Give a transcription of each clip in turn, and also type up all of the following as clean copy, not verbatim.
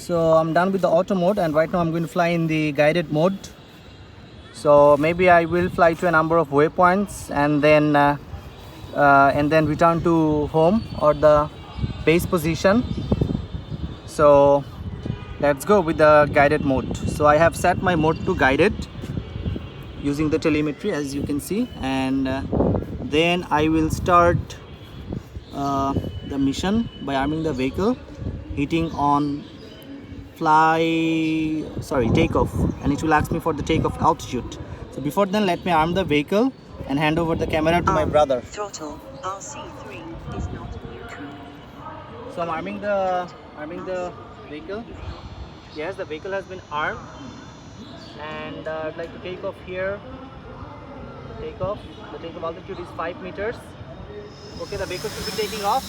So I'm done with the auto mode, and right now I'm going to fly in the guided mode. So maybe I will fly to a number of waypoints and then return to home or the base position. So let's go with the guided mode. So I have set my mode to guided using the telemetry, as you can see, and then I will start the mission by arming the vehicle, hitting on takeoff, and it will ask me for the takeoff altitude. So before then, let me arm the vehicle and hand over the camera to my brother. Throttle RC3 is not neutral. So I'm arming the vehicle. Yes, the vehicle has been armed, and I'd like to take off here. The takeoff altitude is 5 meters. Okay, the vehicle should be taking off.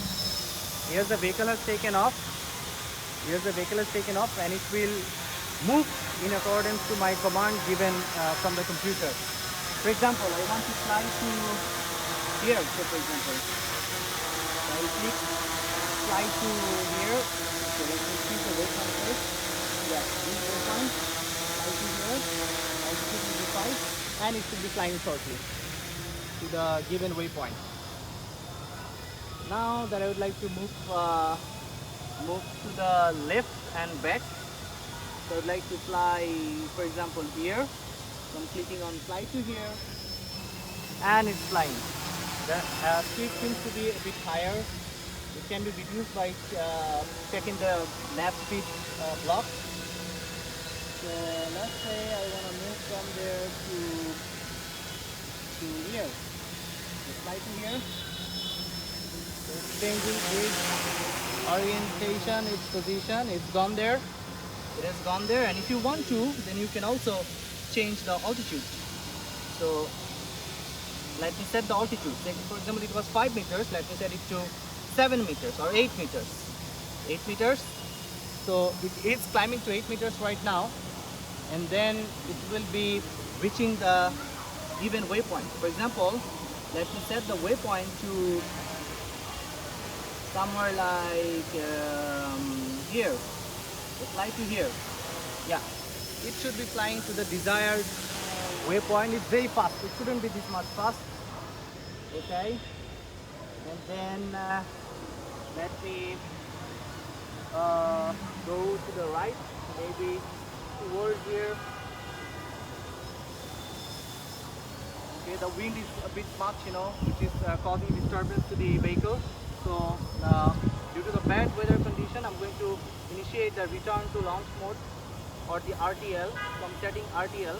Here's the vehicle has taken off. And it will move in accordance to my command given from the computer. For example, I want to fly to here. So for example, I will click fly to here. So let me see the waypoint first. Yeah, this waypoint. Fly to here. Altitude will be 5, and it should be flying shortly to the given waypoint. Now that I would like to move to the left and back. So I would like to fly, for example, here. So I'm clicking on fly to here, and it's flying. The speed seems to be a bit higher. It can be reduced by checking the nav speed block. So let's say I want to move from there to here. So fly to here. So it's changing its orientation, its position. It's gone there. It has gone there, and if you want to, then you can also change the altitude. So let me set the altitude. Like for example, it was 5 meters. Let me set it to 7 meters or 8 meters. 8 meters. So it is climbing to 8 meters right now, and then it will be reaching the given waypoint. For example, let me set the waypoint to somewhere like here. So fly to here. Yeah, it should be flying to the desired waypoint. It's very fast. It shouldn't be this much fast. Okay, and then let me go to the right, maybe towards here. Okay, the wind is a bit much, which is causing disturbance to the vehicle. So due to the bad weather condition, I'm going to initiate the return to launch mode, or the RTL. So I'm setting RTL.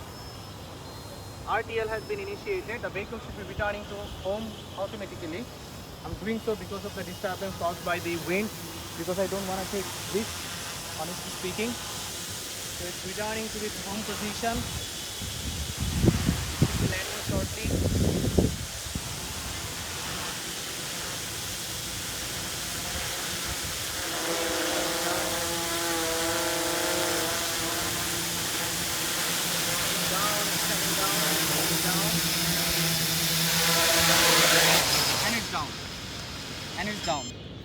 RTL has been initiated. The vehicle should be returning to home automatically. I'm doing so because of the disturbance caused by the wind, because I don't want to take risk, honestly speaking. So it's returning to its home position.